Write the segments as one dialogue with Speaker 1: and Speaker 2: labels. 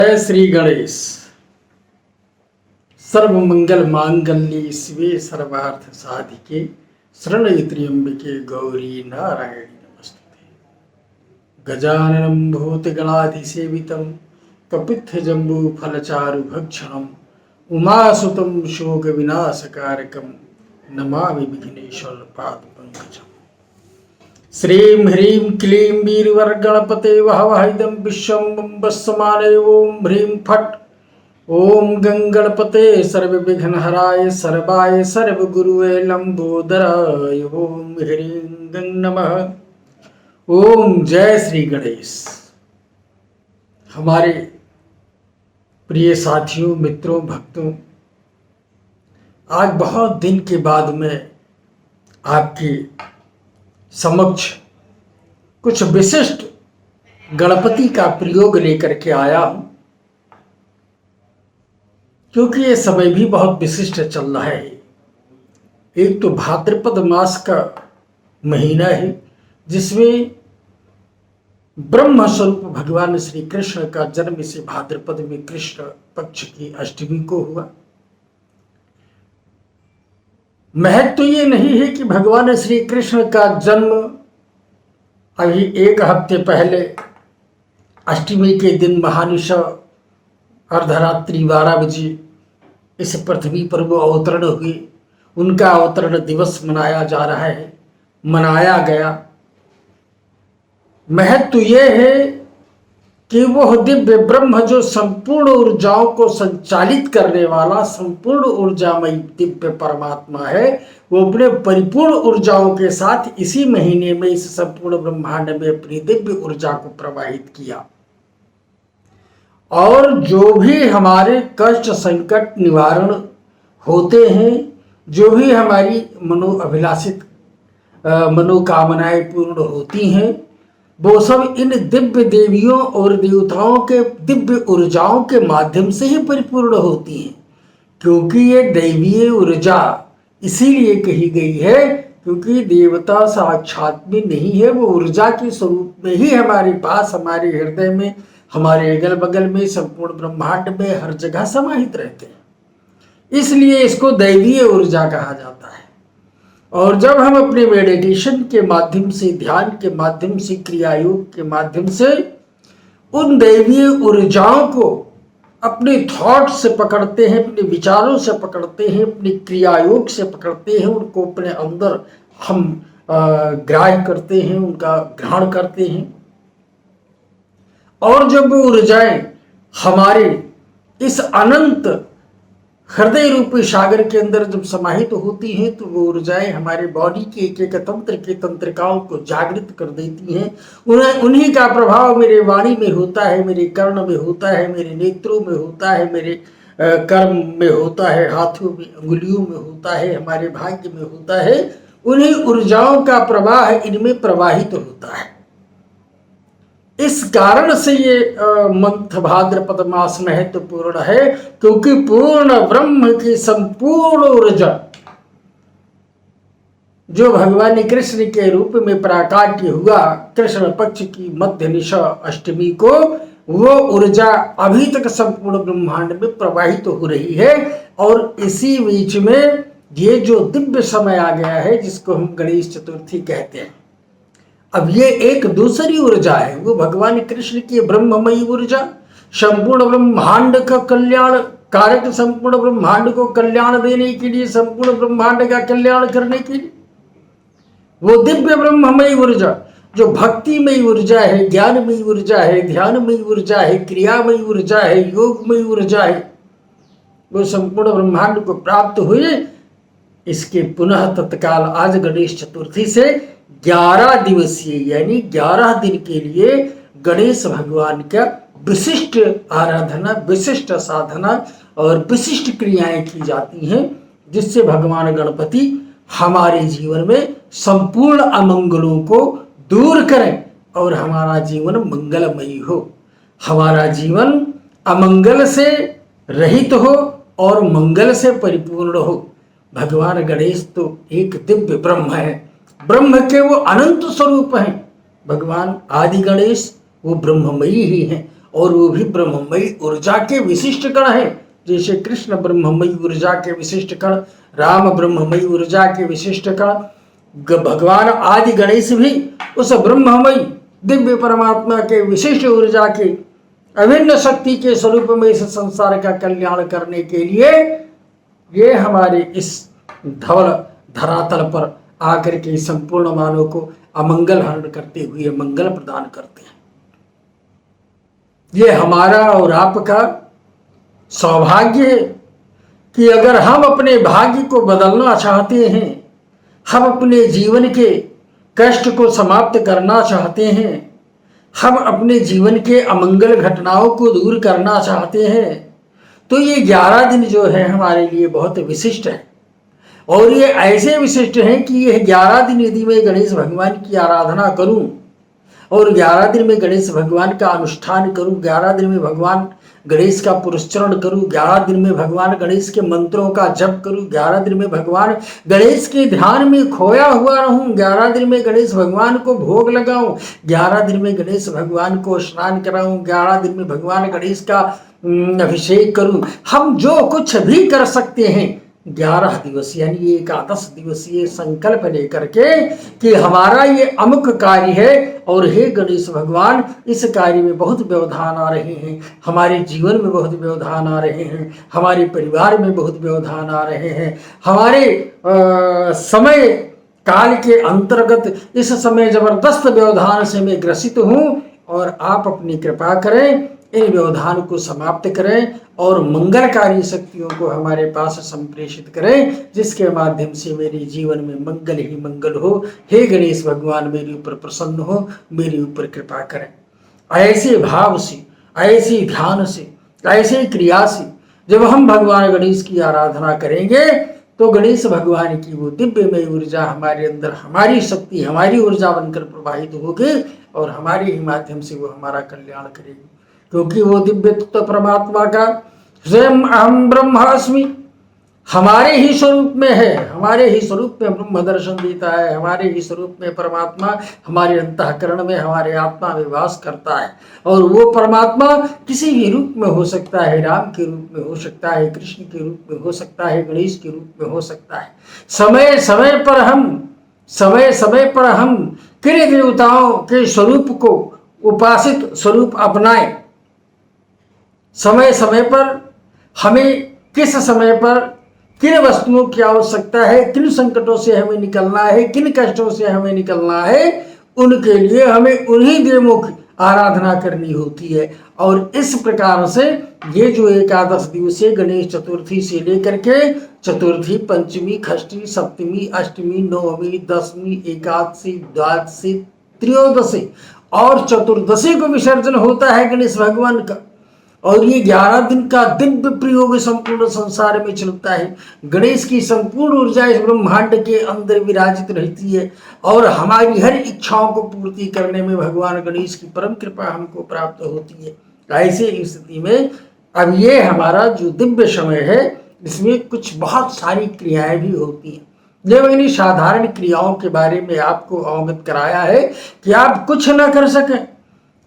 Speaker 1: जय श्री गणेश। सर्व मंगल मांगल्ये शिवे सर्वार्थ साधिके शरण्ये त्र्यंबके गौरी नारायणी नमस्ते। गजाननं भूतगणाधिसेवितं कपित्थजम्बू फलचारु भक्षणं उमासुतं शोक विनाशकारकं नमामि विघ्नेश्वर पादपङ्कजम्। श्रीं ह्रीं क्लीं वीरवरगणपते वहवहिदं विश्वं बम्बस्समाने ओं ह्रीं फट् ओं गंगणपते सर्वविघ्नहराय सर्वाय सर्वगुरुवे लंबोदराय ओं ह्रीं गं नमः। ओम जय श्री गणेश। हमारे प्रिय साथियों, मित्रों, भक्तों, आज बहुत दिन के बाद मैं आपके समक्ष कुछ विशिष्ट गणपति का प्रयोग लेकर के आया हूं, क्योंकि ये समय भी बहुत विशिष्ट चल रहा है। एक तो भाद्रपद मास का महीना है, जिसमें ब्रह्म स्वरूप भगवान श्री कृष्ण का जन्म इसी भाद्रपद में कृष्ण पक्ष की अष्टमी को हुआ। महत्व तो ये नहीं है कि भगवान श्री कृष्ण का जन्म अभी एक हफ्ते पहले अष्टमी के दिन महानिशा अर्धरात्रि 12 बजे इस पृथ्वी पर वो अवतरण हुए। उनका अवतरण दिवस मनाया जा रहा है, मनाया गया। महत्व ये है कि वह दिव्य ब्रह्म जो संपूर्ण ऊर्जाओं को संचालित करने वाला संपूर्ण ऊर्जामय दिव्य परमात्मा है, वो अपने परिपूर्ण ऊर्जाओं के साथ इसी महीने में इस संपूर्ण ब्रह्मांड में अपनी दिव्य ऊर्जा को प्रवाहित किया। और जो भी हमारे कष्ट संकट निवारण होते हैं, जो भी हमारी मनोअभिलाषित मनोकामनाएं पूर्ण होती हैं, वो सब इन दिव्य देवियों और देवताओं के दिव्य ऊर्जाओं के माध्यम से ही परिपूर्ण होती हैं। क्योंकि ये दैवीय ऊर्जा इसीलिए कही गई है क्योंकि देवता साक्षात में नहीं है, वो ऊर्जा के स्वरूप में ही हमारे पास, हमारे हृदय में, हमारे अगल बगल में, संपूर्ण ब्रह्मांड में हर जगह समाहित रहते हैं। इसलिए इसको दैवीय ऊर्जा कहा जाता है। और जब हम अपने मेडिटेशन के माध्यम से, ध्यान के माध्यम से, क्रिया योग के माध्यम से उन दैवीय ऊर्जाओं को अपने थॉट से पकड़ते हैं, अपने विचारों से पकड़ते हैं, अपने क्रिया योग से पकड़ते हैं, उनको अपने अंदर हम ग्राह्य करते हैं, उनका ग्रहण करते हैं। और जब वो ऊर्जाएं हमारे इस अनंत हृदय रूपी सागर के अंदर जब समाहित होती हैं, तो वो ऊर्जाएं हमारे बॉडी के एक एक तंत्र के तंत्रिकाओं को जागृत कर देती हैं। उन्हीं का प्रभाव मेरे वाणी में होता है, मेरे कर्ण में होता है, मेरे नेत्रों में होता है, मेरे कर्म में होता है, हाथों में, अंगुलियों में होता है, हमारे भाग्य में होता है। उन्हीं ऊर्जाओं का प्रवाह इनमें प्रवाहित होता है। इस कारण से ये मंथ भाद्रपद मास महत्वपूर्ण है, क्योंकि पूर्ण ब्रह्म की संपूर्ण ऊर्जा जो भगवान कृष्ण के रूप में प्राकाट्य हुआ कृष्ण पक्ष की मध्य निशा अष्टमी को, वो ऊर्जा अभी तक संपूर्ण ब्रह्मांड में प्रवाहित हो रही है। और इसी बीच में ये जो दिव्य समय आ गया है, जिसको हम गणेश चतुर्थी कहते हैं, अब ये एक दूसरी ऊर्जा है। वो भगवान कृष्ण की ब्रह्ममयी ऊर्जा, संपूर्ण ब्रह्मांड का कल्याण कारक, संपूर्ण ब्रह्मांड को कल्याण देने के लिए, संपूर्ण ब्रह्मांड का कल्याण करने के लिए वो दिव्य ब्रह्ममयी ऊर्जा जो भक्तिमयी ऊर्जा है, ज्ञानमयी ऊर्जा है, ध्यानमयी ऊर्जा है, क्रियामयी ऊर्जा है, योगमयी ऊर्जा है, वो संपूर्ण ब्रह्मांड को प्राप्त हुए। इसके पुनः तत्काल आज गणेश चतुर्थी से 11 दिवसीय यानी 11 दिन के लिए गणेश भगवान का विशिष्ट आराधना, विशिष्ट साधना और विशिष्ट क्रियाएं की जाती हैं, जिससे भगवान गणपति हमारे जीवन में संपूर्ण अमंगलों को दूर करें और हमारा जीवन मंगलमयी हो, हमारा जीवन अमंगल से रहित हो और मंगल से परिपूर्ण हो। भगवान गणेश तो एक दिव्य ब्रह्म है, ब्रह्म के वो अनंत स्वरूप हैं। भगवान आदि गणेश वो ब्रह्ममयी ही हैं और वो भी ब्रह्ममयी ऊर्जा के विशिष्ट कण हैं। जैसे कृष्ण ब्रह्ममयी ऊर्जा के विशिष्ट कण, राम ब्रह्ममयी ऊर्जा के विशिष्ट कण, भगवान आदि गणेश भी उस ब्रह्ममयी दिव्य परमात्मा के विशिष्ट ऊर्जा के अभिन्न शक्ति के स्वरूप में इस संसार का कल्याण करने के लिए ये हमारे इस धवल धरातल पर आकर के संपूर्ण मानव को अमंगल हरण करते हुए मंगल प्रदान करते हैं। ये हमारा और आपका सौभाग्य है कि अगर हम अपने भाग्य को बदलना चाहते हैं, हम अपने जीवन के कष्ट को समाप्त करना चाहते हैं, हम अपने जीवन के अमंगल घटनाओं को दूर करना चाहते हैं, तो ये 11 दिन जो है हमारे लिए बहुत विशिष्ट है। और ये ऐसे विशिष्ट हैं कि ये 11 दिन यदि मैं गणेश भगवान की आराधना करूं और 11 दिन में गणेश भगवान का अनुष्ठान करूं, 11 दिन में भगवान गणेश का पुरस्चरण करूं, 11 दिन में भगवान गणेश के मंत्रों का जप करूं, 11 दिन में भगवान गणेश के ध्यान में खोया हुआ रहूं, 11 दिन में गणेश भगवान को भोग लगाऊं, 11 दिन में गणेश भगवान को स्नान कराऊं, 11 दिन में भगवान गणेश का अभिषेक करूं। हम जो कुछ भी कर सकते हैं 11 दिवसीय यानी 11 दिवसीय संकल्प लेकर के कि हमारा ये अमुक कार्य है और हे गणेश भगवान इस कार्य में बहुत व्यवधान आ रहे हैं, हमारे जीवन में बहुत व्यवधान आ रहे हैं, हमारे परिवार में बहुत व्यवधान आ रहे हैं, हमारे समय काल के अंतर्गत इस समय जबरदस्त व्यवधान से मैं ग्रसित हूँ और आप अपनी कृपा करें, इन व्यवधान को समाप्त करें और मंगलकारी शक्तियों को हमारे पास संप्रेषित करें, जिसके माध्यम से मेरे जीवन में मंगल ही मंगल हो। हे गणेश भगवान मेरे ऊपर प्रसन्न हो, मेरे ऊपर कृपा करें। ऐसे भाव से, ऐसे ध्यान से, ऐसे क्रिया से जब हम भगवान गणेश की आराधना करेंगे तो गणेश भगवान की वो दिव्यमय ऊर्जा हमारे अंदर, हमारी शक्ति, हमारी ऊर्जा बनकर प्रवाहित होगी और हमारे ही माध्यम से वो हमारा कल्याण करेगी। क्योंकि वो दिव्य तत्व परमात्मा का स्वयं अहम ब्रह्मास्मि हमारे ही स्वरूप में है, हमारे ही स्वरूप में ब्रह्म दर्शन देता है, हमारे ही स्वरूप में परमात्मा हमारे अंतःकरण में, हमारे आत्मा में वास करता है। और वो परमात्मा किसी भी रूप में हो सकता है, राम के रूप में हो सकता है, कृष्ण के रूप में हो सकता है, गणेश के रूप में हो सकता है। समय समय पर हम किन देवताओं के स्वरूप को उपासित स्वरूप अपनाएं, समय समय पर हमें किस समय पर किन वस्तुओं की आवश्यकता है, किन संकटों से हमें निकलना है, किन कष्टों से हमें निकलना है, उनके लिए हमें उन्हीं देवों की आराधना करनी होती है। और इस प्रकार से ये जो 11 दिवसीय गणेश चतुर्थी से लेकर के चतुर्थी, पंचमी, षष्ठी, सप्तमी, अष्टमी, नवमी, दशमी, एकादशी, द्वादशी, त्रयोदशी और चतुर्दशी को विसर्जन होता है गणेश भगवान का। और ये 11 दिन का दिव्य प्रयोग संपूर्ण संसार में चलता है। गणेश की संपूर्ण ऊर्जा इस ब्रह्मांड के अंदर विराजित रहती है और हमारी हर इच्छाओं को पूर्ति करने में भगवान गणेश की परम कृपा हमको प्राप्त होती है। ऐसे स्थिति में अब ये हमारा जो दिव्य समय है इसमें कुछ बहुत सारी क्रियाएं भी होती हैं। जब मैंने साधारण क्रियाओं के बारे में आपको अवगत कराया है कि आप कुछ न कर सकें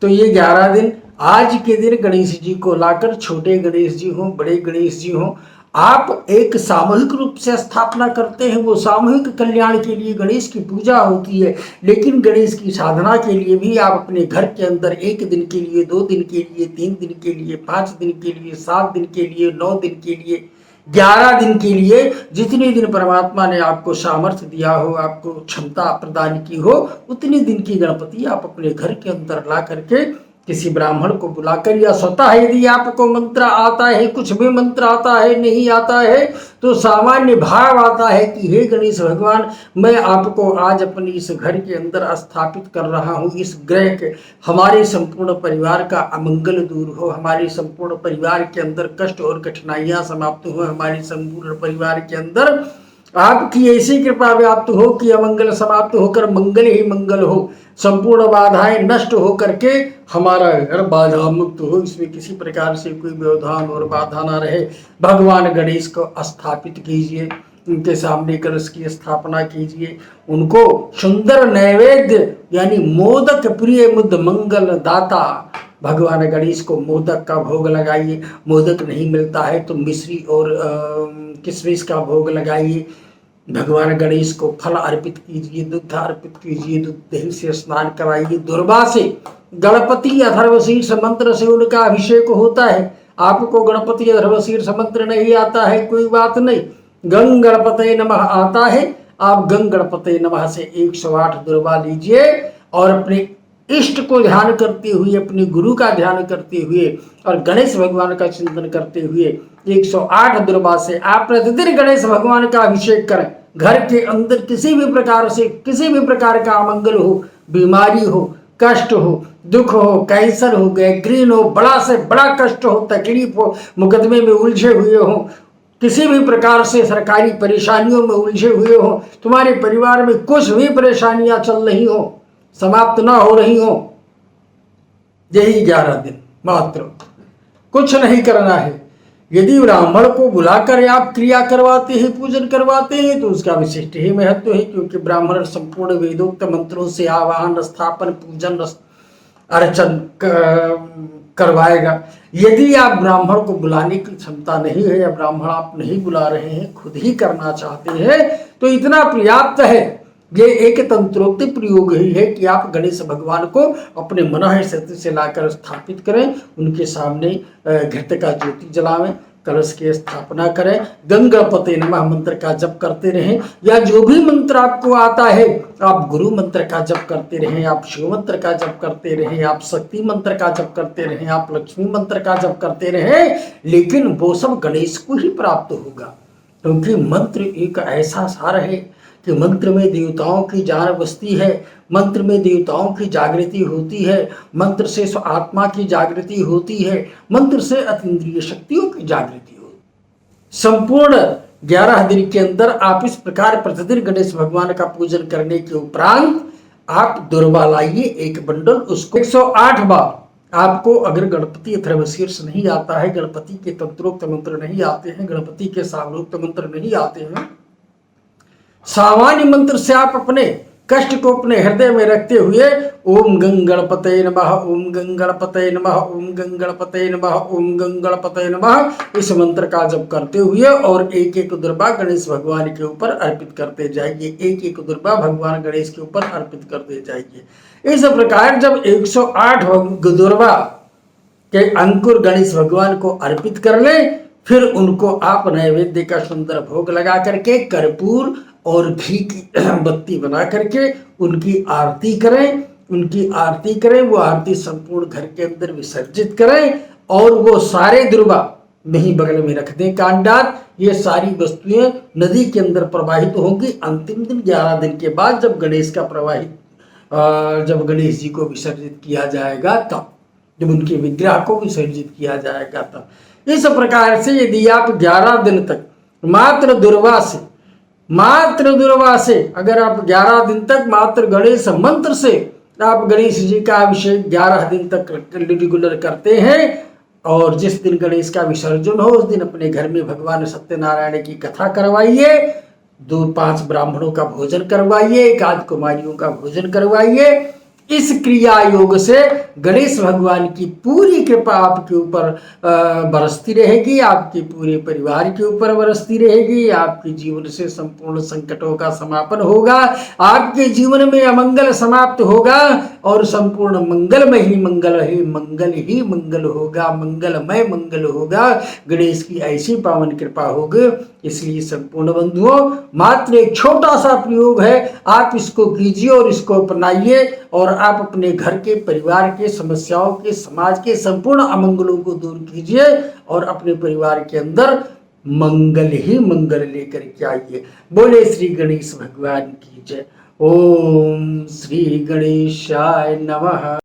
Speaker 1: तो ये 11 दिन आज के दिन गणेश जी को लाकर, छोटे गणेश जी हों, बड़े गणेश जी हों, आप एक सामूहिक रूप से स्थापना करते हैं। वो सामूहिक कल्याण के लिए गणेश की पूजा होती है, लेकिन गणेश की साधना के लिए भी आप अपने घर के अंदर 1 दिन के लिए, 2 दिन के लिए, 3 दिन के लिए, 5 दिन के लिए, 7 दिन के लिए, 9 दिन के लिए, 11 दिन के लिए, जितने दिन परमात्मा ने आपको सामर्थ्य दिया हो, आपको क्षमता प्रदान की हो, उतने दिन की गणपति आप अपने घर के अंदर ला करके किसी ब्राह्मण को बुलाकर या स्वतः यदि आपको मंत्र आता है, कुछ भी मंत्र आता है, नहीं आता है तो सामान्य भाव आता है कि हे गणेश भगवान, मैं आपको आज अपनी इस घर के अंदर स्थापित कर रहा हूँ। इस ग्रह के हमारे संपूर्ण परिवार का अमंगल दूर हो, हमारे संपूर्ण परिवार के अंदर कष्ट और कठिनाइयाँ समाप्त हो, हमारे संपूर्ण परिवार के अंदर आपकी ऐसी कृपा व्याप्त हो कि अमंगल समाप्त होकर मंगल ही मंगल हो, संपूर्ण बाधाएं नष्ट हो करके हमारा घर बाधा मुक्त हो, इसमें किसी प्रकार से कोई व्यवधान और बाधा ना रहे। भगवान गणेश को स्थापित कीजिए उनके सामने कलश की स्थापना कीजिए। उनको सुंदर नैवेद्य यानी मोदक प्रिय मुद मंगल दाता भगवान गणेश को मोदक का भोग लगाइए। मोदक नहीं मिलता है तो मिश्री और किशमिश का भोग लगाइए। भगवान गणेश को फल अर्पित कीजिए, दूध अर्पित कीजिए, दूध दही से स्नान कराइए। दुर्वा से गणपति अथर्वशीर्ष मंत्र से उनका अभिषेक होता है। आपको गणपति अथर्वशीर्ष मंत्र नहीं आता है, कोई बात नहीं, गंग गणपते नमः आता है। आप गंग गणपते नमः से 108 दुर्वा लीजिए और अपने इष्ट को ध्यान करते हुए, अपने गुरु का ध्यान करते हुए और गणेश भगवान का चिंतन करते हुए 108 दुर्वा से आप प्रतिदिन गणेश भगवान का अभिषेक करें। घर के अंदर किसी भी प्रकार से किसी भी प्रकार का अमंगल हो, बीमारी हो, कष्ट हो, दुख हो, कैंसर हो, गैंग्रीन हो, बड़ा से बड़ा कष्ट हो, तकलीफ हो, मुकदमे में उलझे हुए हो, किसी भी प्रकार से सरकारी परेशानियों में उलझे हुए हो, तुम्हारे परिवार में कुछ भी परेशानियां चल रही हो, समाप्त ना हो रही हो, यही 11 दिन मात्र, कुछ नहीं करना है। यदि ब्राह्मण को बुलाकर आप क्रिया करवाते हैं, पूजन करवाते हैं तो उसका विशिष्ट ही महत्व है, क्योंकि ब्राह्मण संपूर्ण वेदोक्त मंत्रों से आवाहन, स्थापन, पूजन, अर्चन करवाएगा। यदि आप ब्राह्मण को बुलाने की क्षमता नहीं है या ब्राह्मण आप नहीं बुला रहे हैं, खुद ही करना चाहते हैं, तो इतना पर्याप्त है। ये एक तंत्रोक्त प्रयोग ही है कि आप गणेश भगवान को अपने मनः शक्ति से लाकर स्थापित करें, उनके सामने घृत का ज्योति जलावें, कलश की स्थापना करें, गंग गणपते नमः मंत्र का जप करते रहें, या जो भी मंत्र आपको आता है आप गुरु मंत्र का जप करते रहें, आप शिव मंत्र का जप करते रहें, आप शक्ति मंत्र का जप करते रहें, आप लक्ष्मी मंत्र का जप करते रहें, लेकिन वो सब गणेश को ही प्राप्त होगा। क्योंकि मंत्र एक ऐसा सार है कि मंत्र में देवताओं की जान बसती है, मंत्र में देवताओं की जागृति होती है, मंत्र से आत्मा की जागृति होती है, मंत्र से अतीन्द्रिय शक्तियों की जागृति होती है। संपूर्ण 11 दिन के अंदर आप इस प्रकार प्रतिदिन गणेश भगवान का पूजन करने के उपरांत आप दुर्वा लाइए, एक बंडल, उसको 108 बार। आपको अगर गणपति अथर्वशीर्ष नहीं आता है, गणपति के तंत्रोक्त मंत्र नहीं आते हैं, गणपति के सामरोक्त मंत्र नहीं आते हैं, सामान्य मंत्र से आप अपने कष्ट को अपने हृदय में रखते हुए ओम गंग गणपते नमः, ओम गंग गणपते नमः, ओम गंग गणपते नमः, ओम गंग गणपते नमः, इस मंत्र का जप करते हुए और एक एक दुर्वा गणेश भगवान के ऊपर अर्पित करते जाइए, एक एक दुर्वा भगवान गणेश के ऊपर अर्पित करते जाइए। इस प्रकार जब 108 दुर्वा के अंकुर गणेश भगवान को अर्पित कर ले, फिर उनको आप नैवेद्य का सुंदर भोग लगा करके कर्पूर और घी की बत्ती बना करके उनकी आरती करें, उनकी आरती करें, वो आरती संपूर्ण घर के अंदर विसर्जित करें और वो सारे दुर्वा नहीं बगल में रख दें कांडात। ये सारी वस्तुएं नदी के अंदर प्रवाहित होंगी। अंतिम दिन 11 दिन के बाद जब गणेश का जब गणेश जी को विसर्जित किया जाएगा तब, जब उनके विग्रह को विसर्जित किया जाएगा तब। इस प्रकार से यदि आप 11 दिन तक मात्र दुर्वा से अगर आप 11 दिन तक मात्र गणेश मंत्र से आप गणेश जी का अभिषेक 11 दिन तक रेगुलर करते हैं और जिस दिन गणेश का विसर्जन हो उस दिन अपने घर में भगवान सत्यनारायण की कथा करवाइए, 2-5 ब्राह्मणों का भोजन करवाइए, 1 कुमारियों का भोजन करवाइए। इस क्रिया योग से गणेश भगवान की पूरी कृपा आपके ऊपर बरसती रहेगी, आपके पूरे परिवार के ऊपर बरसती रहेगी, आपके जीवन से संपूर्ण संकटों का समापन होगा, आपके जीवन में अमंगल समाप्त होगा और संपूर्ण मंगलमय ही मंगल होगा, मंगलमय मंगल होगा। गणेश की ऐसी पावन कृपा होगी। इसलिए संपूर्ण बंधुओं, मात्र एक छोटा सा प्रयोग है, आप इसको कीजिए और इसको अपनाइए और आप अपने घर के, परिवार के, समस्याओं के, समाज के संपूर्ण अमंगलों को दूर कीजिए और अपने परिवार के अंदर मंगल ही मंगल लेकर के आइए। बोले श्री गणेश भगवान की जय। ओम श्री गणेशाय नमः।